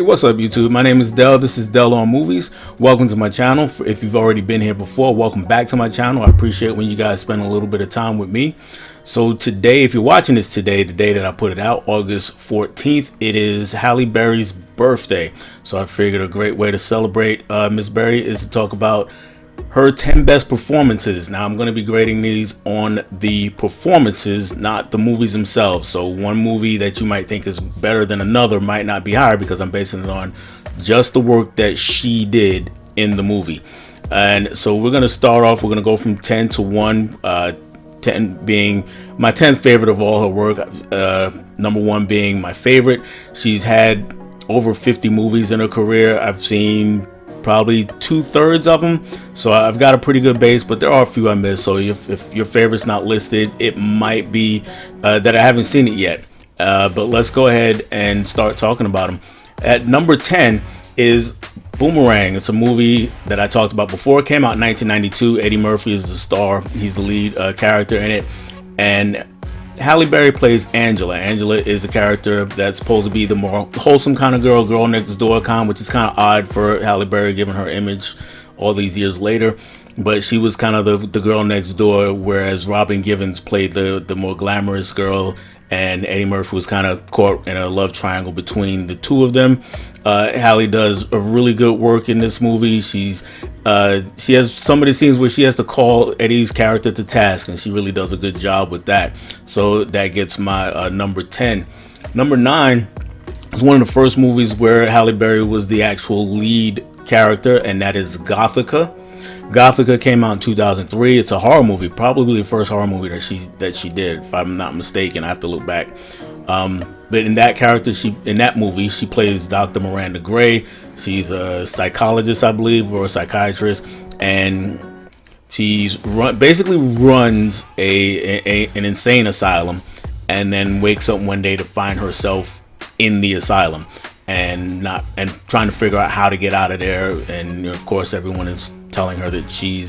What's up YouTube? My name is Del. This is Del on Movies. Welcome to my channel. If you've already been here before, welcome back to my channel. I appreciate when you guys spend a little bit of time with me. So today, if you're watching this today, the day that I put it out, August 14th, it is Halle Berry's birthday. So I figured a great way to celebrate Miss Berry is to talk about her 10 best performances. Now I'm going to be grading these on the performances, not the movies themselves. So one movie that you might think is better than another might not be higher because I'm basing it on just the work that she did in the movie. And so we're going to start off, we're going to go from 10 to 1, 10 being my 10th favorite of all her work, number 1 being my favorite. She's had over 50 movies in her career. I've seen probably 2/3 of them, so I've got a pretty good base, but there are a few I missed. So if your favorite's not listed, it might be that I haven't seen it yet. But let's go ahead and start talking about them. At number 10 is Boomerang. It's a movie that I talked about before. It came out in 1992. Eddie Murphy is the star. He's the lead character in it, and Halle Berry plays Angela. Angela is a character that's supposed to be the more wholesome kind of girl next door kind, which is kind of odd for Halle Berry given her image all these years later. But she was kind of the girl next door, whereas Robin Givens played the more glamorous girl, and Eddie Murphy was kind of caught in a love triangle between the two of them. Halle does a really good work in this movie. She has some of the scenes where she has to call Eddie's character to task, and she really does a good job with that. So that gets my number 10. Number 9 is one of the first movies where Halle Berry was the actual lead character, and that is Gothica. Gothica came out in 2003. It's a horror movie, probably the first horror movie that she did, if I'm not mistaken. I have to look back. But in that character, in that movie, she plays Dr. Miranda Gray. She's a psychologist, I believe, or a psychiatrist, and she's basically runs an insane asylum, and then wakes up one day to find herself in the asylum and trying to figure out how to get out of there. And of course, everyone is telling her that she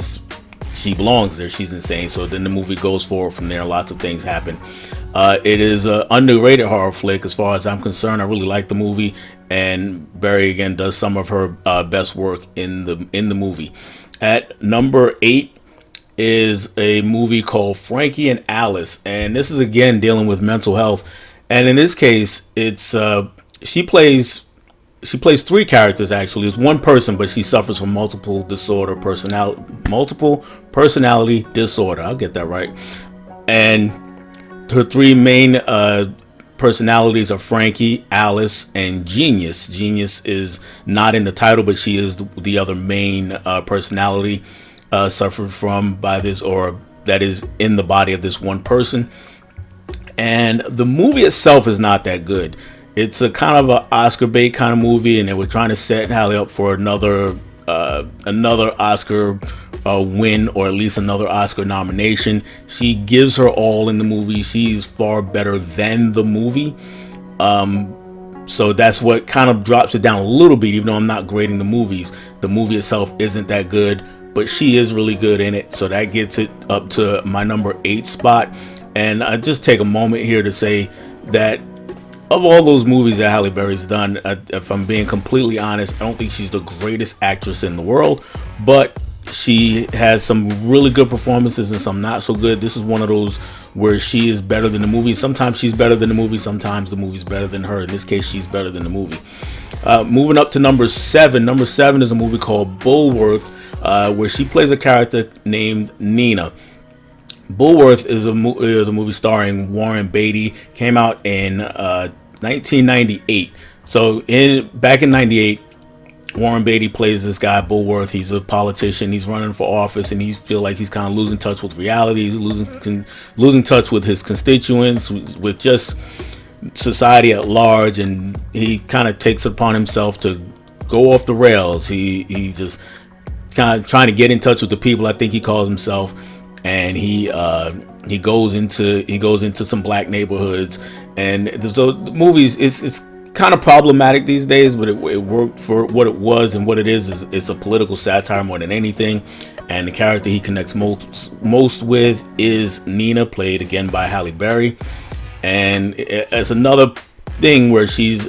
belongs there. She's insane. So then the movie goes forward from there. Lots of things happen. It is an underrated horror flick as far as I'm concerned. I really like the movie, and Berry again does some of her best work in the movie. At number 8 is a movie called Frankie and Alice, and this is again dealing with mental health. And in this case, it's she plays 3 characters actually. It's one person, but she suffers from multiple personality disorder. I'll get that right. And her 3 main personalities are Frankie, Alice, and Genius. Genius is not in the title, but she is the other main personality suffered from by this, or that is in the body of this one person. And the movie itself is not that good. It's a kind of an Oscar bait kind of movie, and they were trying to set Halle up for another Oscar win, or at least another Oscar nomination. She gives her all in the movie. She's far better than the movie. So that's what kind of drops it down a little bit, even though I'm not grading the movies. The movie itself isn't that good, but she is really good in it. So that gets it up to my number 8 spot. And I just take a moment here to say that of all those movies that Halle Berry's done, if I'm being completely honest, I don't think she's the greatest actress in the world, but she has some really good performances and some not so good. This is one of those where she is better than the movie. Sometimes she's better than the movie, sometimes the movie's better than her. In this case, she's better than the movie. Moving up to number 7. Number 7 is a movie called Bullworth, where she plays a character named Nina. Bullworth is a movie starring Warren Beatty. Came out in 1998. So back in 98, Warren Beatty plays this guy Bullworth. He's a politician. He's running for office, and he feels like he's kind of losing touch with reality. He's losing touch with his constituents, with just society at large, and he kind of takes it upon himself to go off the rails. He just kind of trying to get in touch with the people, I think he calls himself. And he goes into some black neighborhoods, and so the movies it's kind of problematic these days, but it worked for what it was, and what it is it's a political satire more than anything. And the character he connects most with is Nina, played again by Halle Berry. And it's another thing where she's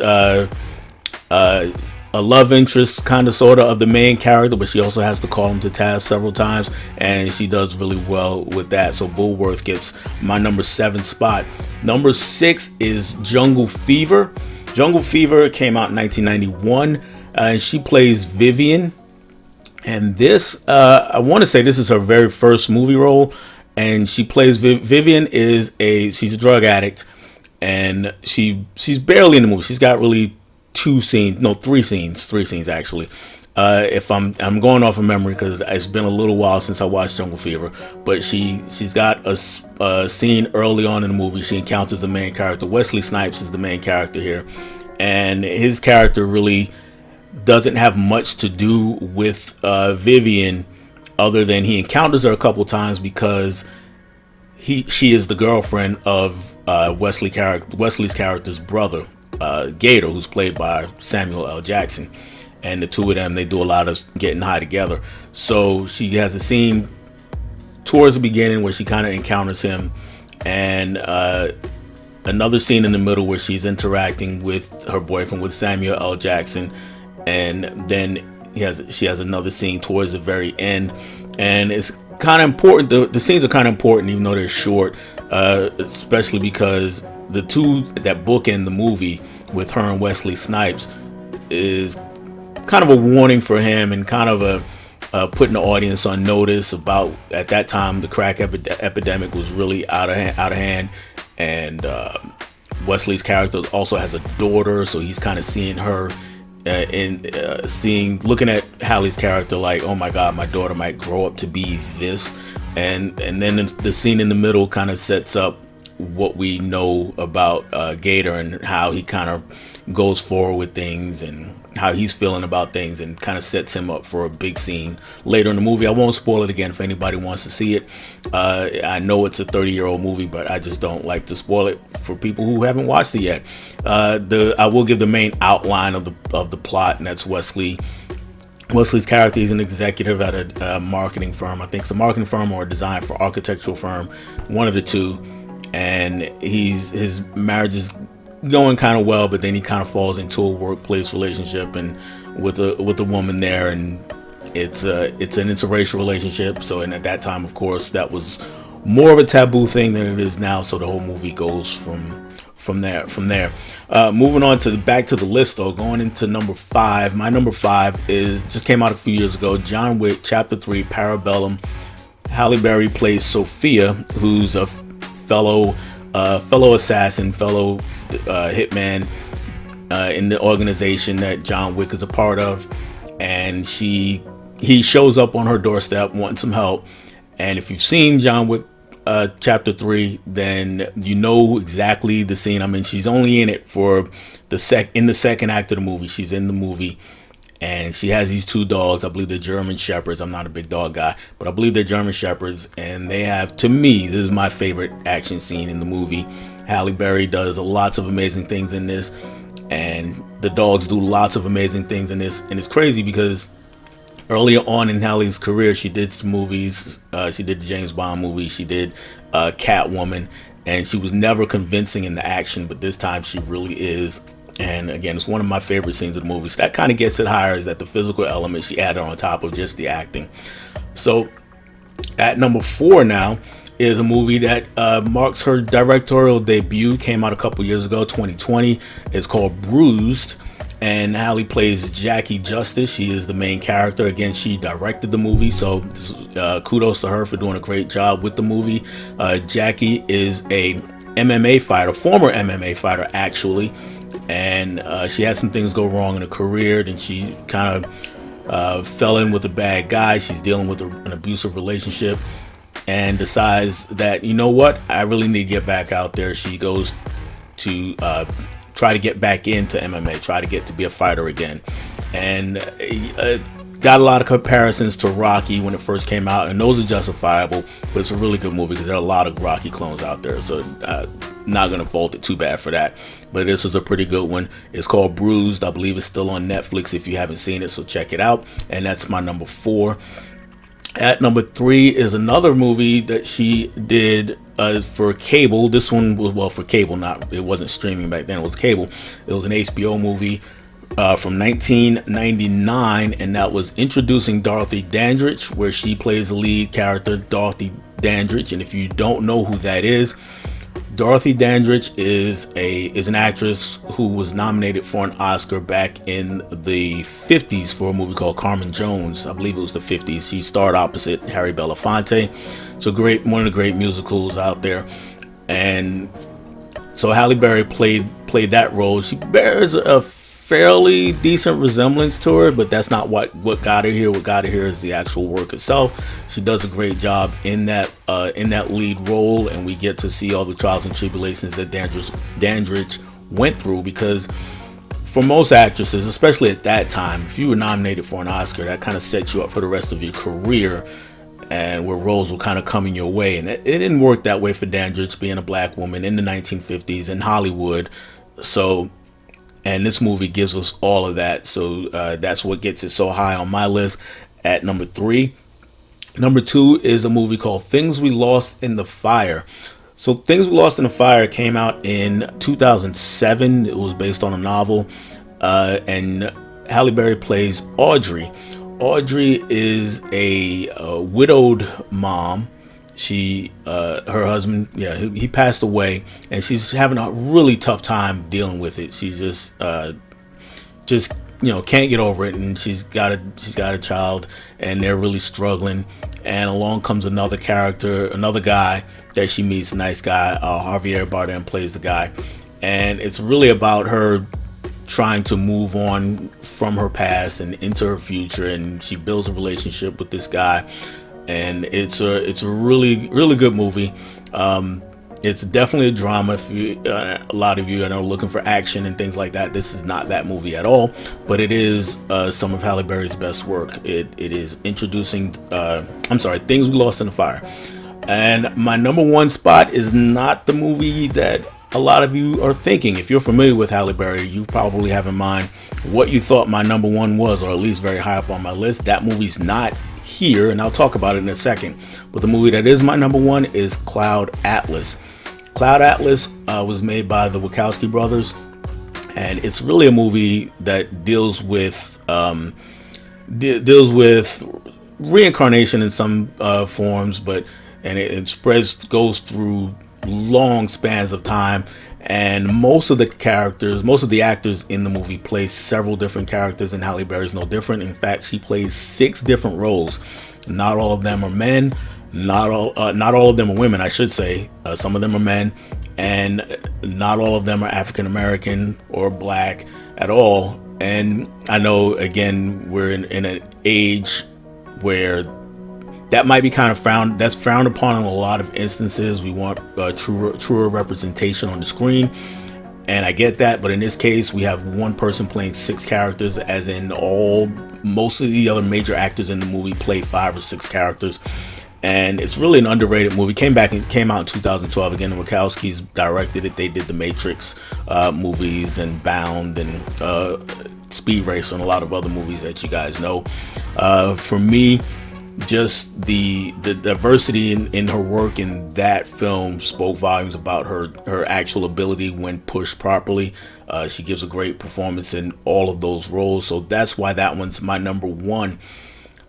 a love interest kind of sort of the main character, but she also has to call him to task several times, and she does really well with that. So Bullworth gets my number 7 spot. Number 6 is Jungle Fever. Jungle Fever came out in 1991, and she plays Vivian. And this, I want to say this is her very first movie role, and she plays Vivian she's a drug addict, and she's barely in the movie. She's got really three scenes actually. If I'm going off of memory because it's been a little while since I watched Jungle Fever, but she's got a scene early on in the movie. She encounters the main character. Wesley Snipes is the main character here, and his character really doesn't have much to do with Vivian, other than he encounters her a couple times because she is the girlfriend of Wesley's character's brother, Gator, who's played by Samuel L. Jackson. And the two of them, they do a lot of getting high together. So she has a scene towards the beginning where she kind of encounters him, and another scene in the middle where she's interacting with her boyfriend, with Samuel L. Jackson. And then she has another scene towards the very end, and it's kind of important. The scenes are kind of important, even though they're short, especially because the two that bookend the movie with her and Wesley Snipes is kind of a warning for him, and kind of a putting the audience on notice about, at that time, the crack epidemic was really out of hand, and Wesley's character also has a daughter, so he's kind of seeing her looking at Halle's character like, oh my God, my daughter might grow up to be this, and then the scene in the middle kind of sets up what we know about Gator, and how he kind of goes forward with things, and how he's feeling about things, and kind of sets him up for a big scene later in the movie. I won't spoil it again if anybody wants to see it. I know it's a 30-year-old movie, but I just don't like to spoil it for people who haven't watched it yet. I will give the main outline of the plot, and that's Wesley's character. He's an executive at a marketing firm. I think it's a marketing firm or a design for architectural firm, one of the two. And his marriage is going kind of well, but then he kind of falls into a workplace relationship and with a woman there, and it's an interracial relationship. So, and at that time, of course, that was more of a taboo thing than it is now. So the whole movie goes from there. Moving on back to the list though, going into number 5. My number 5 just came out a few years ago. John Wick Chapter 3, Parabellum. Halle Berry plays Sophia, who's a fellow assassin, fellow hitman in the organization that John Wick is a part of, and he shows up on her doorstep wanting some help. And if you've seen John Wick Chapter 3, then you know exactly the scene. I mean, she's only in it for the second act of the movie. She's in the movie, and she has these 2 dogs. I believe they're German Shepherds. I'm not a big dog guy, but I believe they're German Shepherds. And they have, to me, this is my favorite action scene in the movie. Halle Berry does lots of amazing things in this, and the dogs do lots of amazing things in this. And it's crazy because earlier on in Halle's career, she did some movies. She did the James Bond movie. She did Catwoman, and she was never convincing in the action, but this time she really is. And again, it's one of my favorite scenes of the movie. So that kind of gets it higher, is that the physical element she added on top of just the acting. So at number 4 now is a movie that marks her directorial debut. Came out a couple years ago, 2020. It's called Bruised, and Halle plays Jackie Justice. She is the main character. Again, she directed the movie, so kudos to her for doing a great job with the movie. Jackie is a MMA fighter, former MMA fighter actually. And she had some things go wrong in her career. Then she kind of fell in with a bad guy. She's dealing with an abusive relationship, and decides that, you know what, I really need to get back out there. She goes to try to get back into MMA, try to get to be a fighter again, and got a lot of comparisons to Rocky when it first came out, and those are justifiable, but it's a really good movie because there are a lot of Rocky clones out there, so not gonna fault it too bad for that. But this is a pretty good one. It's called Bruised. I believe it's still on Netflix if you haven't seen it, so check it out. And that's my number 4. At number 3 is another movie that she did for cable. This one was, well, for cable, it wasn't streaming back then, it was cable. It was an HBO movie from 1999, and that was Introducing Dorothy Dandridge, where she plays the lead character, Dorothy Dandridge. And if you don't know who that is, Dorothy Dandridge is an actress who was nominated for an Oscar back in the 50s for a movie called Carmen Jones. I believe it was the 50s. She starred opposite Harry Belafonte. So one of the great musicals out there. And so Halle Berry played that role. She bears a fairly decent resemblance to her, but that's not what got her here. What got her here is the actual work itself. She does a great job in that lead role, and we get to see all the trials and tribulations that Dandridge went through, because for most actresses, especially at that time, if you were nominated for an Oscar, that kind of sets you up for the rest of your career, and where roles will kind of come in your way. And it didn't work that way for Dandridge, being a black woman in the 1950s in Hollywood. And this movie gives us all of that. So that's what gets it so high on my list at number 3. Number 2 is a movie called Things We Lost in the Fire. So Things We Lost in the Fire came out in 2007. It was based on a novel. And Halle Berry plays Audrey. Audrey is a widowed mom. Her husband, he passed away, and she's having a really tough time dealing with it. She's just can't get over it, and she's got a child, and they're really struggling. And along comes another guy that she meets, a nice guy. Javier Bardem plays the guy, and it's really about her trying to move on from her past and into her future, and she builds a relationship with this guy. And it's a really good movie. It's definitely a drama. If a lot of you are looking for action and things like that, this is not that movie at all. But it is some of Halle Berry's best work. It is Things We Lost in the Fire. And my number 1 spot is not the movie that a lot of you are thinking. If you're familiar with Halle Berry, you probably have in mind what you thought my number 1 was, or at least very high up on my list. That movie's not here, and I'll talk about it in a second. But the movie that is my number 1 is Cloud Atlas. Cloud Atlas was made by the Wachowski brothers, and it's really a movie that deals with reincarnation in some forms, and it goes through long spans of time. And most of the actors in the movie play several different characters, and Halle Berry's no different. In fact, she plays 6 different roles. Not all of them are men. Not all of them are women, I should say. Some of them are men, and not all of them are African American or black at all. And I know, again, we're in an age where that might be kind of frowned upon in a lot of instances. We want truer representation on the screen, and I get that. But in this case, we have one person playing 6 characters, as in most of the other major actors in the movie play 5 or 6 characters. And it's really an underrated movie. Came out in 2012. Again, the Wachowskis directed it. They did the Matrix movies and Bound and Speed Racer and a lot of other movies that you guys know. For me, just the diversity in her work in that film spoke volumes about her actual ability when pushed properly. She gives a great performance in all of those roles, so that's why that one's my number 1.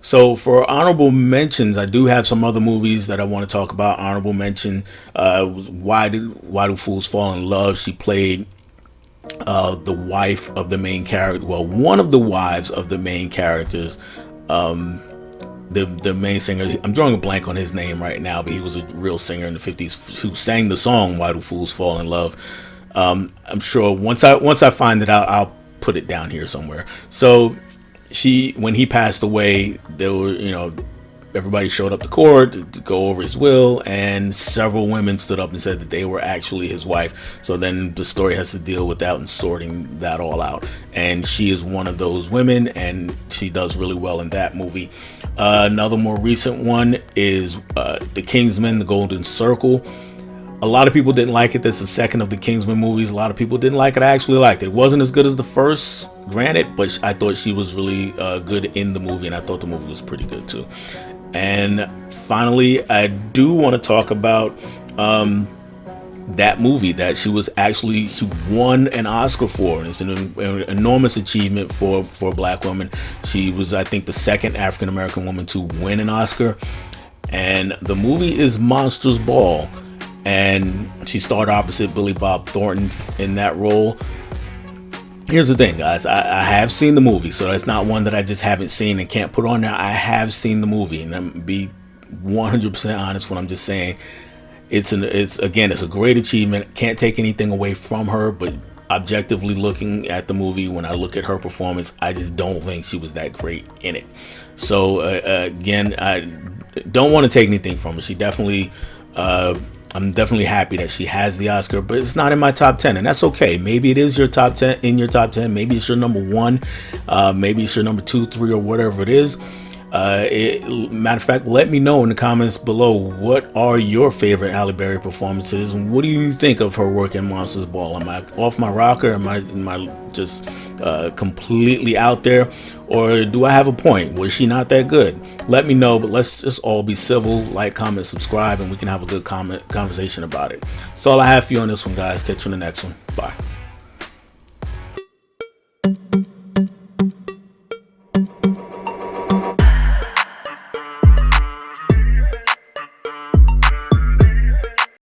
So for honorable mentions, I do have some other movies that I want to talk about. Honorable mention was Why Do Fools Fall in Love? She played the wife of the main character. Well, one of the wives of the main characters. The main singer, I'm drawing a blank on his name right now, but he was a real singer in the 50s who sang the song Why Do Fools Fall in Love. I'm sure once I find it out, I'll put it down here somewhere. So when he passed away, there were, everybody showed up to court to go over his will, and several women stood up and said that they were actually his wife. So then the story has to deal with that and sorting that all out. And she is one of those women, and she does really well in that movie. Another more recent one is The Kingsman, The Golden Circle. A lot of people didn't like it. That's the second of the Kingsman movies. A lot of people didn't like it. I actually liked it. It wasn't as good as the first, granted, but I thought she was really good in the movie, and I thought the movie was pretty good too. And finally, I do want to talk about that movie that she won an Oscar for, and it's an enormous achievement for a black woman. She was, I think, the second African American woman to win an Oscar, and the movie is Monsters Ball, and she starred opposite Billy Bob Thornton in that role. Here's the thing, guys. I have seen the movie, so it's not one that I just haven't seen and can't put on there. I have seen the movie, and I'm be 100% honest when I'm just saying it's a great achievement. Can't take anything away from her, but objectively looking at the movie, when I look at her performance, I just don't think she was that great in it. So again, I don't want to take anything from her. She definitely, I'm definitely happy that she has the Oscar, but it's not in my top 10, and that's okay. Maybe it is your top 10, in your top 10. Maybe it's your number 1, maybe it's your number 2, 3, or whatever it is. Matter of fact, let me know in the comments below, what are your favorite Halle Berry performances, and what do you think of her work in Monsters Ball? Am I off my rocker? Am I just completely out there, or do I have a point? Was she not that good? Let me know, but let's just all be civil. Like, comment, subscribe, and we can have a good conversation about it. That's all I have for you on this one, guys. Catch you on the next one. Bye.